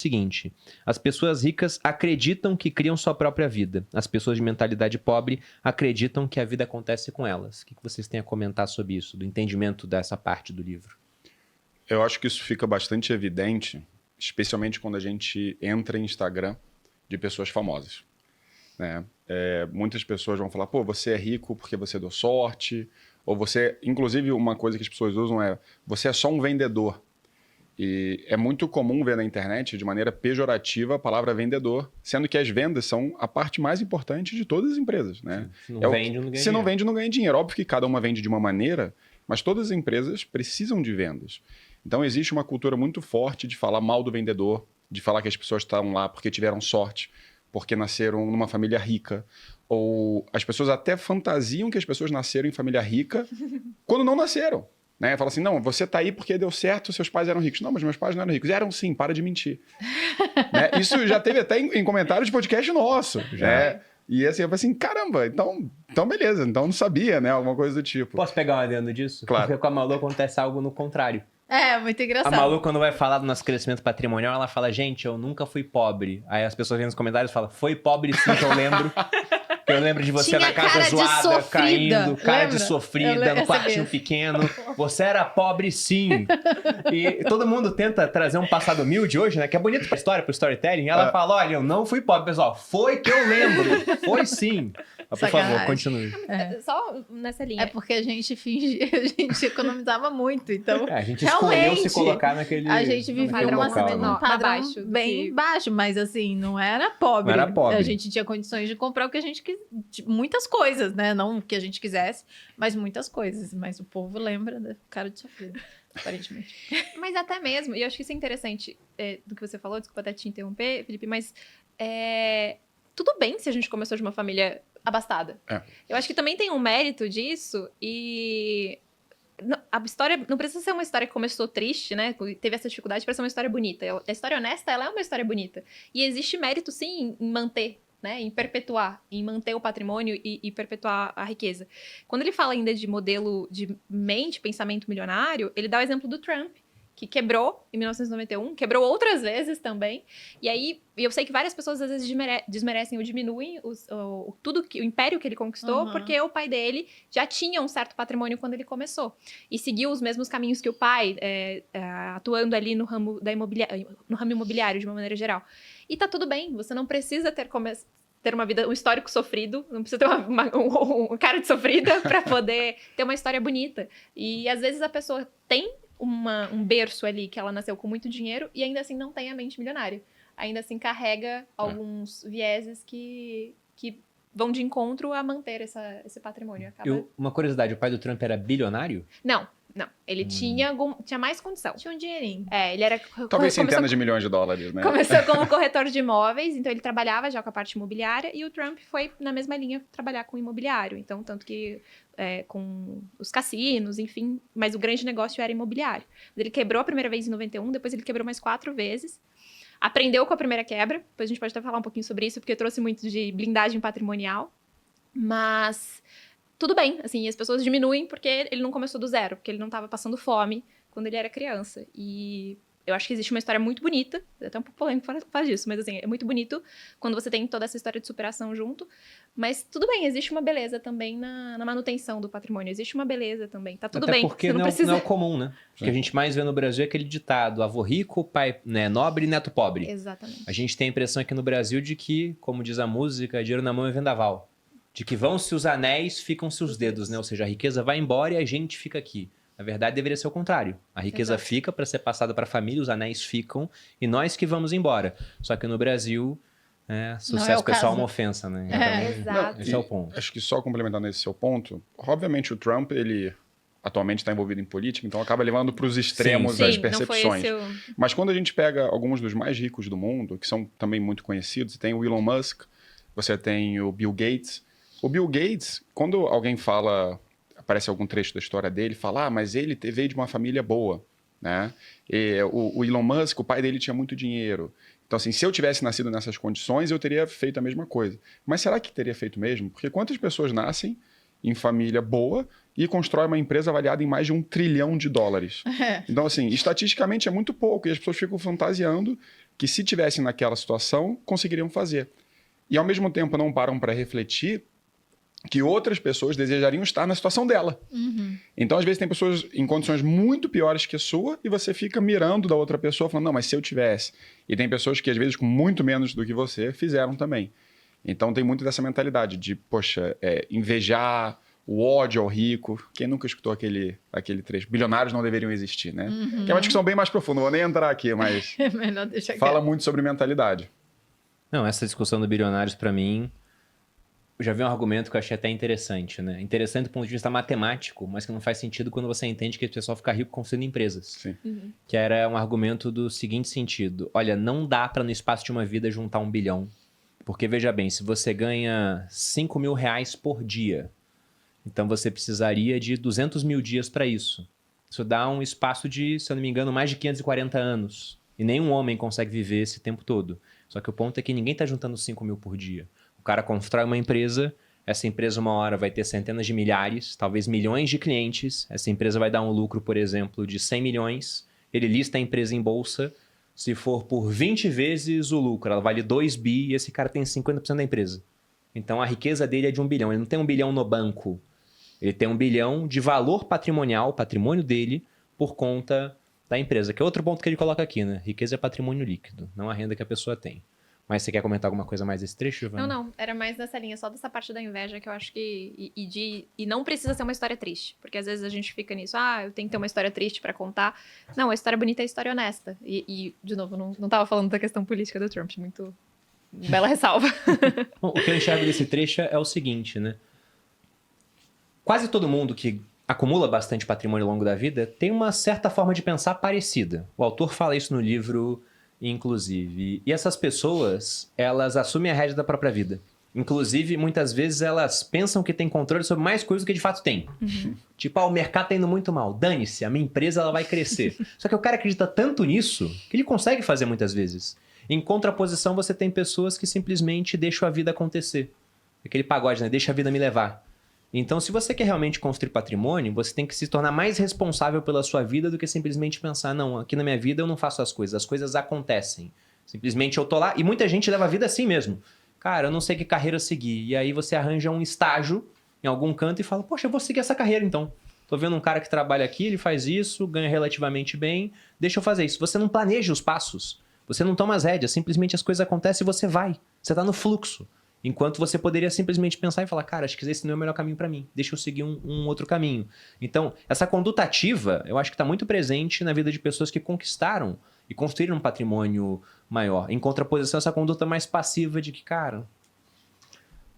seguinte: as pessoas ricas acreditam que criam sua própria vida. As pessoas de mentalidade pobre acreditam que a vida acontece com elas. O que vocês têm a comentar sobre isso, do entendimento dessa parte do livro? Eu acho que isso fica bastante evidente, especialmente quando a gente entra em Instagram de pessoas famosas, né? Muitas pessoas vão falar, pô, você é rico porque você deu sorte, ou você... Inclusive, uma coisa que as pessoas usam é, você é só um vendedor. E é muito comum ver na internet, de maneira pejorativa, a palavra vendedor, sendo que as vendas são a parte mais importante de todas as empresas, né? Se não vende, não ganha dinheiro. Se não vende, não ganha dinheiro. Óbvio que cada uma vende de uma maneira, mas todas as empresas precisam de vendas. Então, existe uma cultura muito forte de falar mal do vendedor, de falar que as pessoas estão lá porque tiveram sorte, porque nasceram numa família rica. Ou as pessoas até fantasiam que as pessoas nasceram em família rica quando não nasceram. Né? Fala assim, não, você tá aí porque deu certo, seus pais eram ricos. Não, mas meus pais não eram ricos. Eram sim, para de mentir. Né? Isso já teve até em comentários de podcast nosso. Né? E assim, eu falei assim, caramba, então beleza, então não sabia, né? Alguma coisa do tipo. Posso pegar um adendo disso? Claro. Porque com a Malu acontece algo no contrário. É, muito engraçado. A Malu, quando vai falar do nosso crescimento patrimonial, ela fala, gente, eu nunca fui pobre. Aí as pessoas vêm nos comentários e falam, foi pobre sim, que eu lembro. Que eu lembro de você Tinha na casa cara de zoada, sofrida, caindo, cara de lembra? sofrida, no quartinho pequeno. Você era pobre sim. E todo mundo tenta trazer um passado humilde hoje, né? Que é bonito pra história, pro storytelling. Ela fala, olha, eu não fui pobre, pessoal. Foi que eu lembro. Foi sim. Mas, por favor, continue. Só nessa linha. É porque a gente fingia, a gente economizava muito, então a gente escolheu se colocar naquele a gente vivia local, um padrão abaixo bem baixo, mas assim, não era pobre. Não era pobre. A gente tinha condições de comprar o que a gente quis, muitas coisas, né? Não o que a gente quisesse, mas muitas coisas. Mas o povo lembra da cara de sofrido, aparentemente. Mas até mesmo, e eu acho que isso é interessante do que você falou, desculpa até te interromper, Felipe, mas tudo bem se a gente começou de uma família abastada. Eu acho que também tem um mérito disso e a história não precisa ser uma história que começou triste, né? Teve essa dificuldade para ser uma história bonita. A história honesta, ela é uma história bonita. E existe mérito, sim, em manter, né? Em perpetuar, em manter o patrimônio e perpetuar a riqueza. Quando ele fala ainda de modelo de mente, pensamento milionário, ele dá o exemplo do Trump, que quebrou em 1991, quebrou outras vezes também. E aí, eu sei que várias pessoas às vezes desmerecem ou diminuem o império que ele conquistou, porque o pai dele já tinha um certo patrimônio quando ele começou. E seguiu os mesmos caminhos que o pai, atuando ali no ramo imobiliário, de uma maneira geral. E tá tudo bem, você não precisa ter uma vida, um histórico sofrido, não precisa ter uma cara de sofrida para poder ter uma história bonita. E às vezes a pessoa tem um berço ali que ela nasceu com muito dinheiro e ainda assim não tem a mente milionária. Ainda assim carrega alguns vieses que vão de encontro a manter esse patrimônio. Uma curiosidade, o pai do Trump era bilionário? Não. Ele tinha mais condição. Tinha um dinheirinho. Ele era... Talvez centenas de milhões de dólares, né? Começou como corretor de imóveis, então ele trabalhava já com a parte imobiliária e o Trump foi na mesma linha trabalhar com imobiliário. Então, tanto que com os cassinos, enfim, mas o grande negócio era imobiliário. Ele quebrou a primeira vez em 91, depois ele quebrou mais 4 vezes. Aprendeu com a primeira quebra, depois a gente pode até falar um pouquinho sobre isso, porque trouxe muito de blindagem patrimonial. Mas tudo bem, assim, as pessoas diminuem porque ele não começou do zero, porque ele não estava passando fome quando ele era criança. E eu acho que existe uma história muito bonita, até um pouco polêmico falar disso, mas assim, é muito bonito quando você tem toda essa história de superação junto. Mas tudo bem, existe uma beleza também na manutenção do patrimônio, existe uma beleza também, tá tudo até bem. Porque não é o comum, né? O que a gente mais vê no Brasil é aquele ditado, avô rico, pai nobre e neto pobre. Exatamente. A gente tem a impressão aqui no Brasil de que, como diz a música, dinheiro na mão é vendaval. De que vão-se os anéis, ficam-se os dedos, né? Ou seja, a riqueza vai embora e a gente fica aqui. Na verdade, deveria ser o contrário. A riqueza fica para ser passada para a família, os anéis ficam e nós que vamos embora. Só que no Brasil, sucesso pessoal é uma ofensa, né? Então, exato. Esse é o ponto. Acho que só complementando esse seu ponto, obviamente o Trump, ele atualmente está envolvido em política, então acaba levando para os extremos as percepções. Mas quando a gente pega alguns dos mais ricos do mundo, que são também muito conhecidos, tem o Elon Musk, você tem o Bill Gates. O Bill Gates, quando alguém fala... aparece algum trecho da história dele, fala, mas ele veio de uma família boa, né? E o Elon Musk, o pai dele tinha muito dinheiro. Então, assim, se eu tivesse nascido nessas condições, eu teria feito a mesma coisa. Mas será que teria feito mesmo? Porque quantas pessoas nascem em família boa e constroem uma empresa avaliada em mais de $1 trilhão? Então, assim, estatisticamente é muito pouco. E as pessoas ficam fantasiando que, se tivessem naquela situação, conseguiriam fazer. E, ao mesmo tempo, não param para refletir que outras pessoas desejariam estar na situação dela. Então, às vezes, tem pessoas em condições muito piores que a sua e você fica mirando da outra pessoa, falando, não, mas se eu tivesse. E tem pessoas que, às vezes, com muito menos do que você, fizeram também. Então, tem muito dessa mentalidade de, poxa, invejar, o ódio ao rico. Quem nunca escutou aquele trecho? Bilionários não deveriam existir, né? Que é uma discussão bem mais profunda, não vou nem entrar aqui, mas Melhor deixar fala muito sobre mentalidade. Não, essa discussão do bilionários, para mim, eu já vi um argumento que eu achei até interessante, né? Interessante do ponto de vista matemático, mas que não faz sentido quando você entende que o pessoal fica rico construindo empresas. Sim. Que era um argumento do seguinte sentido. Olha, não dá para no espaço de uma vida juntar 1 bilhão. Porque, veja bem, se você ganha 5 mil reais por dia, então você precisaria de 200 mil dias para isso. Isso dá um espaço de, se eu não me engano, mais de 540 anos. E nenhum homem consegue viver esse tempo todo. Só que o ponto é que ninguém está juntando 5 mil por dia. O cara constrói uma empresa, essa empresa uma hora vai ter centenas de milhares, talvez milhões de clientes. Essa empresa vai dar um lucro, por exemplo, de 100 milhões. Ele lista a empresa em bolsa. Se for por 20 vezes o lucro, ela vale 2 bi e esse cara tem 50% da empresa. Então a riqueza dele é de 1 bilhão. Ele não tem 1 bilhão no banco. Ele tem 1 bilhão de valor patrimonial, patrimônio dele, por conta da empresa. Que é outro ponto que ele coloca aqui, né? Riqueza é patrimônio líquido, não a renda que a pessoa tem. Mas você quer comentar alguma coisa mais desse trecho, Giovana? Não. Era mais nessa linha, só dessa parte da inveja que eu acho que... E não precisa ser uma história triste. Porque às vezes a gente fica nisso, eu tenho que ter uma história triste pra contar. Não, a história bonita é a história honesta. E de novo, não tava falando da questão política do Trump. Muito bela ressalva. Bom, o que eu enxergo desse trecho é o seguinte, né? Quase todo mundo que acumula bastante patrimônio ao longo da vida tem uma certa forma de pensar parecida. O autor fala isso no livro, inclusive. E essas pessoas, elas assumem a rédea da própria vida. Inclusive, muitas vezes, elas pensam que têm controle sobre mais coisas do que de fato têm. Tipo, o mercado tá indo muito mal. Dane-se, a minha empresa ela vai crescer. Só que o cara acredita tanto nisso que ele consegue fazer muitas vezes. Em contraposição, você tem pessoas que simplesmente deixam a vida acontecer. Aquele pagode, né? Deixa a vida me levar. Então, se você quer realmente construir patrimônio, você tem que se tornar mais responsável pela sua vida do que simplesmente pensar, não, aqui na minha vida eu não faço as coisas acontecem. Simplesmente eu tô lá, e muita gente leva a vida assim mesmo. Cara, eu não sei que carreira seguir. E aí você arranja um estágio em algum canto e fala, poxa, eu vou seguir essa carreira então. Tô vendo um cara que trabalha aqui, ele faz isso, ganha relativamente bem, deixa eu fazer isso. Você não planeja os passos, você não toma as rédeas, simplesmente as coisas acontecem e você vai. Você tá no fluxo. Enquanto você poderia simplesmente pensar e falar, cara, acho que esse não é o melhor caminho para mim, deixa eu seguir um outro caminho. Então, essa conduta ativa, eu acho que está muito presente na vida de pessoas que conquistaram e construíram um patrimônio maior. Em contraposição, essa conduta mais passiva de que, cara,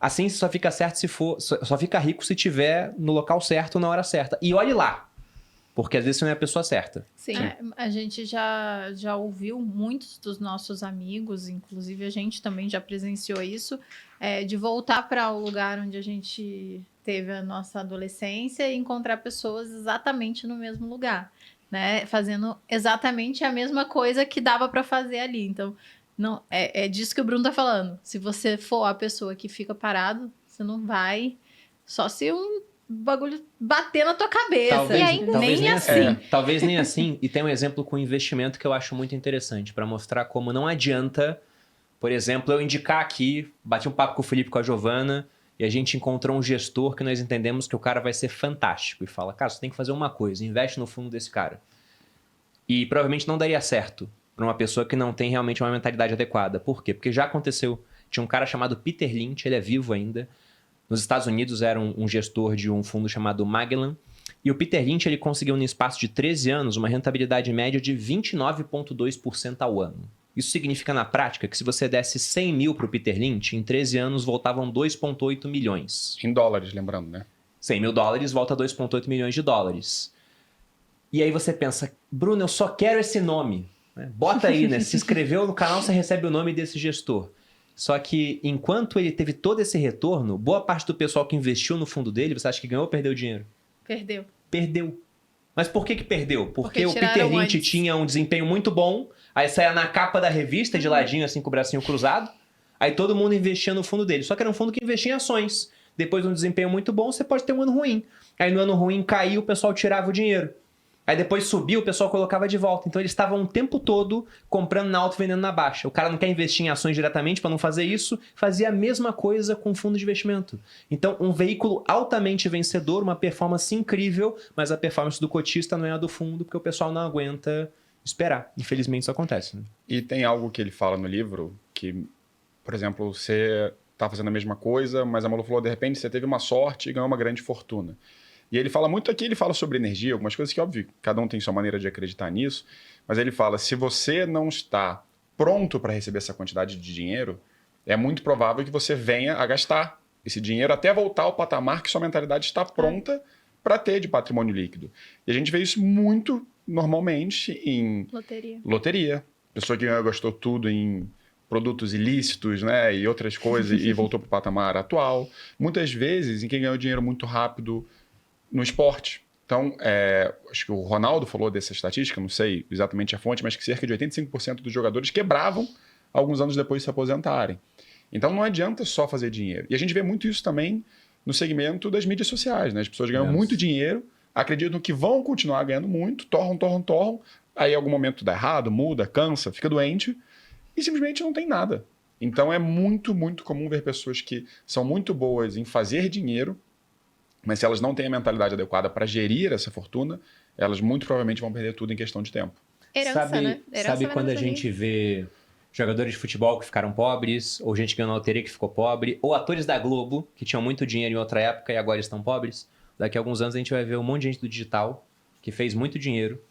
assim só fica certo se for, só fica rico se tiver no local certo, na hora certa. E olhe lá. Porque às vezes você não é a pessoa certa. Sim. A gente já ouviu muitos dos nossos amigos, inclusive a gente também já presenciou isso, de voltar para o lugar onde a gente teve a nossa adolescência e encontrar pessoas exatamente no mesmo lugar, né? Fazendo exatamente a mesma coisa que dava para fazer ali. Então, não, é disso que o Bruno tá falando. Se você for a pessoa que fica parado, você não vai... Só se bagulho bater na tua cabeça. Talvez, e ainda nem assim. Talvez nem assim. E tem um exemplo com investimento que eu acho muito interessante para mostrar como não adianta, por exemplo, eu indicar aqui, bati um papo com o Felipe, com a Giovana, e a gente encontrou um gestor que nós entendemos que o cara vai ser fantástico. E fala, cara, você tem que fazer uma coisa, investe no fundo desse cara. E provavelmente não daria certo para uma pessoa que não tem realmente uma mentalidade adequada. Por quê? Porque já aconteceu. Tinha um cara chamado Peter Lynch, ele é vivo ainda. Nos Estados Unidos era um gestor de um fundo chamado Magellan. E o Peter Lynch ele conseguiu, no espaço de 13 anos, uma rentabilidade média de 29,2% ao ano. Isso significa, na prática, que se você desse 100 mil para o Peter Lynch, em 13 anos voltavam 2,8 milhões. Em dólares, lembrando, né? 100 mil dólares volta 2,8 milhões de dólares. E aí você pensa, Bruno, eu só quero esse nome. Bota aí, né? Se inscreveu no canal, você recebe o nome desse gestor. Só que, enquanto ele teve todo esse retorno, boa parte do pessoal que investiu no fundo dele, você acha que ganhou ou perdeu dinheiro? Perdeu. Perdeu. Mas por que perdeu? Porque o Peter Lynch tinha um desempenho muito bom, aí saía na capa da revista, de ladinho, assim, com o bracinho cruzado, aí todo mundo investia no fundo dele. Só que era um fundo que investia em ações. Depois de um desempenho muito bom, você pode ter um ano ruim. Aí no ano ruim caiu, o pessoal tirava o dinheiro. Aí depois subiu, o pessoal colocava de volta. Então eles estavam o tempo todo comprando na alta e vendendo na baixa. O cara não quer investir em ações diretamente para não fazer isso, fazia a mesma coisa com fundo de investimento. Então um veículo altamente vencedor, uma performance incrível, mas a performance do cotista não é a do fundo, porque o pessoal não aguenta esperar. Infelizmente isso acontece. Né? E tem algo que ele fala no livro que, por exemplo, você tá fazendo a mesma coisa, mas a Malu falou, de repente você teve uma sorte e ganhou uma grande fortuna. E ele fala muito aqui, ele fala sobre energia, algumas coisas que, óbvio, cada um tem sua maneira de acreditar nisso, mas ele fala, se você não está pronto para receber essa quantidade de dinheiro, é muito provável que você venha a gastar esse dinheiro até voltar ao patamar que sua mentalidade está pronta para ter de patrimônio líquido. E a gente vê isso muito normalmente em loteria. Pessoa que gastou tudo em produtos ilícitos, né, e outras coisas e voltou para o patamar atual. Muitas vezes em quem ganhou dinheiro muito rápido no esporte. Então, acho que o Ronaldo falou dessa estatística, não sei exatamente a fonte, mas que cerca de 85% dos jogadores quebravam alguns anos depois de se aposentarem. Então, não adianta só fazer dinheiro. E a gente vê muito isso também no segmento das mídias sociais. Né? As pessoas ganham muito dinheiro, acreditam que vão continuar ganhando muito, torram, aí em algum momento dá errado, muda, cansa, fica doente e simplesmente não tem nada. Então, é muito, muito comum ver pessoas que são muito boas em fazer dinheiro, mas se elas não têm a mentalidade adequada para gerir essa fortuna, elas muito provavelmente vão perder tudo em questão de tempo. Herança, né? Sabe quando a gente vê jogadores de futebol que ficaram pobres, ou gente ganhando na loteria que ficou pobre, ou atores da Globo que tinham muito dinheiro em outra época e agora estão pobres? Daqui a alguns anos a gente vai ver um monte de gente do digital que fez muito dinheiro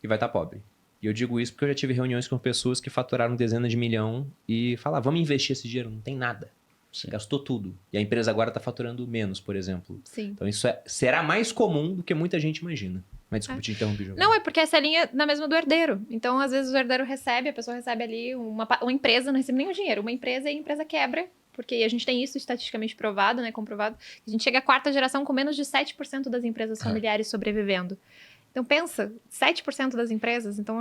e vai estar pobre. E eu digo isso porque eu já tive reuniões com pessoas que faturaram dezenas de milhão e falaram, vamos investir esse dinheiro, não tem nada. Sim. Gastou tudo. E a empresa agora está faturando menos, por exemplo. Sim. Então isso será mais comum do que muita gente imagina. Mas desculpa te interromper, Giovana. Não, é porque essa linha na mesma do herdeiro. Então, às vezes, o herdeiro recebe, a pessoa recebe ali, uma empresa não recebe nenhum dinheiro. Uma empresa e a empresa quebra. Porque a gente tem isso estatisticamente provado, né? Comprovado. A gente chega à quarta geração com menos de 7% das empresas familiares sobrevivendo. Então, pensa, 7% das empresas, então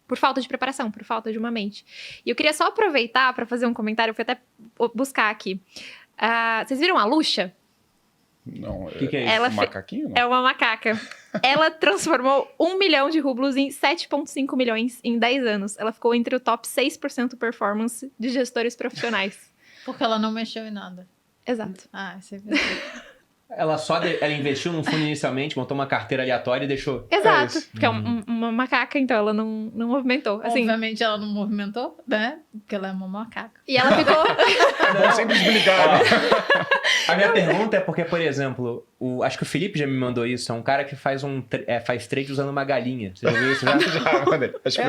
por falta de preparação, por falta de uma mente. E eu queria só aproveitar para fazer um comentário, eu fui até buscar aqui. Vocês viram a Lucha? Não, que é isso? Um macaquinho? Não? É uma macaca. Ela transformou 1 milhão de rublos em 7,5 milhões em 10 anos. Ela ficou entre o top 6% performance de gestores profissionais. Porque ela não mexeu em nada. Exato. Isso é verdade. Ela investiu num fundo inicialmente, montou uma carteira aleatória e deixou. Exato, porque é uma macaca, então ela não movimentou. Assim, obviamente ela não movimentou, né? Porque ela é uma macaca. E ela ficou... Vamos sempre explicar. A minha pergunta é porque, por exemplo, acho que o Felipe já me mandou isso, é um cara que faz trade usando uma galinha. Você já viu isso? Já mandei. Acho que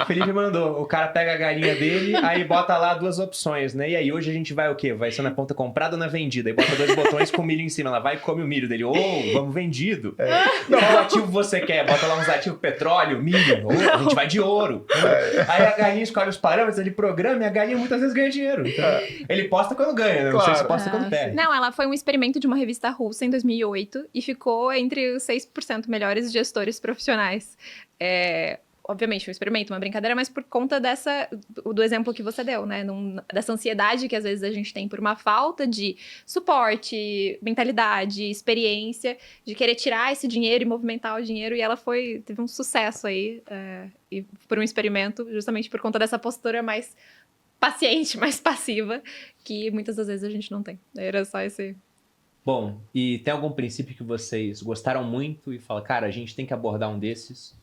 o Felipe mandou. O cara pega a galinha dele, aí bota lá 2 opções, né? E aí hoje a gente vai o quê? Vai ser na ponta comprada ou na vendida? Aí bota 2 botões com milho em cima. Ela vai e come o milho dele. Vamos vendido. Qual ativo você quer? Bota lá uns ativos, petróleo, milho. A gente vai de ouro. Aí a galinha escolhe os parâmetros, ele programa e a galinha muitas vezes ganha dinheiro. Então, ele posta quando ganha, né? Não sei se posta quando perde. Não, ela foi um experimento de uma revista russa em 2008 e ficou entre os 6% melhores gestores profissionais. Obviamente, foi um experimento, uma brincadeira, mas por conta do exemplo que você deu, né? Dessa ansiedade que às vezes a gente tem por uma falta de suporte, mentalidade, experiência, de querer tirar esse dinheiro e movimentar o dinheiro. E ela teve um sucesso aí, e por um experimento, justamente por conta dessa postura mais paciente, mais passiva, que muitas das vezes a gente não tem. Era só esse... Bom, e tem algum princípio que vocês gostaram muito e falam, cara, a gente tem que abordar um desses?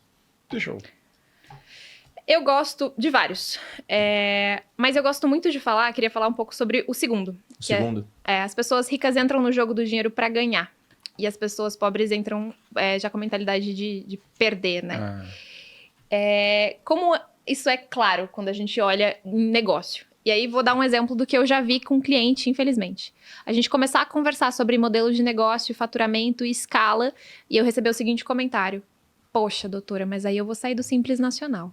Deixa eu... Eu gosto de vários, mas eu gosto muito de queria falar um pouco sobre o segundo. O segundo? As pessoas ricas entram no jogo do dinheiro para ganhar, e as pessoas pobres entram já com a mentalidade de perder, né? Como isso é claro quando a gente olha em negócio. E aí vou dar um exemplo do que eu já vi com um cliente, infelizmente. A gente começar a conversar sobre modelos de negócio, faturamento e escala, e eu recebi o seguinte comentário. Poxa, doutora, mas aí eu vou sair do Simples Nacional.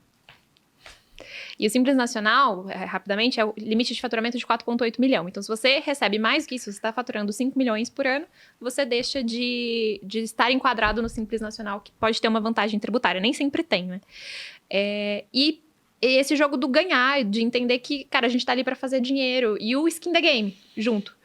E o Simples Nacional, rapidamente, é o limite de faturamento de 4,8 milhão. Então, se você recebe mais que isso, você está faturando 5 milhões por ano, você deixa de estar enquadrado no Simples Nacional, que pode ter uma vantagem tributária. Nem sempre tem, né? E esse jogo do ganhar, de entender que, cara, a gente tá ali para fazer dinheiro. E o skin the game, junto.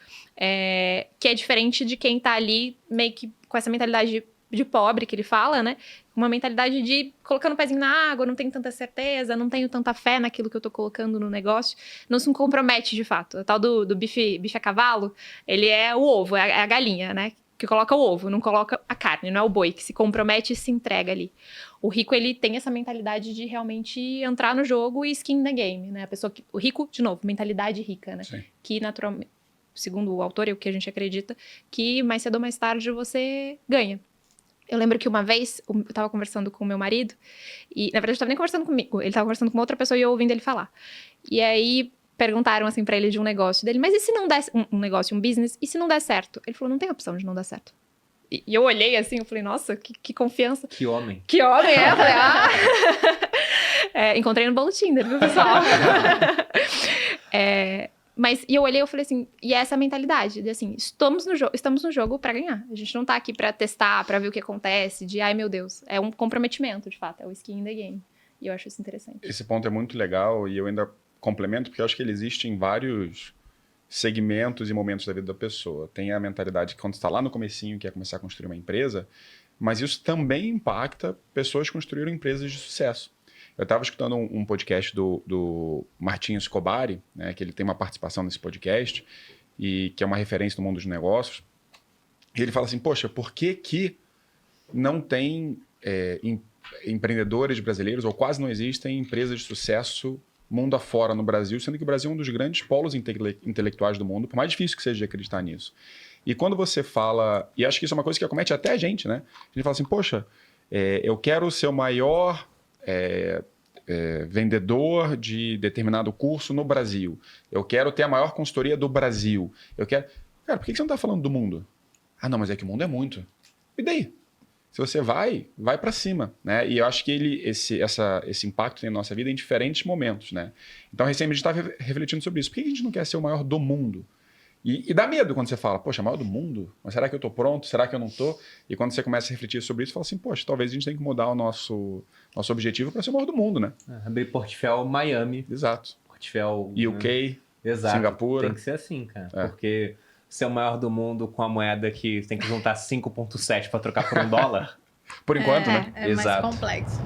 Que é diferente de quem tá ali meio que com essa mentalidade de de pobre que ele fala, né? Uma mentalidade de colocando o pezinho na água, não tenho tanta certeza, não tenho tanta fé naquilo que eu tô colocando no negócio, não se compromete de fato. O tal do bife a cavalo, ele é o ovo, é a galinha, né? Que coloca o ovo, não coloca a carne, não é o boi, que se compromete e se entrega ali. O rico, ele tem essa mentalidade de realmente entrar no jogo e skin the game, né? A pessoa o rico, de novo, mentalidade rica, né? Sim. Que naturalmente, segundo o autor e o que a gente acredita, que mais cedo ou mais tarde você ganha. Eu lembro que uma vez, eu tava conversando com o meu marido, e na verdade eu tava nem conversando comigo, ele tava conversando com outra pessoa e eu ouvindo ele falar. E aí perguntaram assim pra ele de um negócio dele, mas e se não der um negócio, um business, e se não der certo? Ele falou, não tem opção de não dar certo. E eu olhei assim, eu falei, nossa, que confiança. Que homem. Que homem, é? Eu falei, encontrei no bolo Tinder, viu, pessoal? Mas, e eu olhei e falei assim, e é essa mentalidade, de assim, estamos no jogo pra ganhar. A gente não tá aqui pra testar, pra ver o que acontece, de, ai meu Deus, é um comprometimento, de fato, é o skin in the game. E eu acho isso interessante. Esse ponto é muito legal e eu ainda complemento, porque eu acho que ele existe em vários segmentos e momentos da vida da pessoa. Tem a mentalidade que quando está lá no comecinho, quer começar a construir uma empresa, mas isso também impacta pessoas que construíram empresas de sucesso. Eu estava escutando um podcast do Martin Scobbari, né, que ele tem uma participação nesse podcast, e que é uma referência no mundo dos negócios. E ele fala assim, poxa, por que não tem empreendedores brasileiros, ou quase não existem empresas de sucesso mundo afora no Brasil, sendo que o Brasil é um dos grandes polos intelectuais do mundo, por mais difícil que seja de acreditar nisso. E quando você fala, e acho que isso é uma coisa que acomete até a gente, né? A gente fala assim, poxa, eu quero ser o maior vendedor de determinado curso no Brasil. Eu quero ter a maior consultoria do Brasil. Eu quero... Cara, por que você não está falando do mundo? Ah, não, mas é que o mundo é muito. E daí? Se você vai para cima, né? E eu acho que esse impacto tem na nossa vida em diferentes momentos, né? Então, recentemente, a gente estava refletindo sobre isso. Por que a gente não quer ser o maior do mundo? E dá medo quando você fala, poxa, maior do mundo? Mas será que eu estou pronto? Será que eu não estou? E quando você começa a refletir sobre isso, você fala assim, poxa, talvez a gente tenha que mudar o nosso objetivo para ser o maior do mundo, né? Abrir portfólio Miami. Exato. Portfólio... UK, Exato. Singapura. Tem que ser assim, cara. Porque ser o maior do mundo com a moeda que tem que juntar 5,7 para trocar por $1... Por enquanto, né? É mais complexo.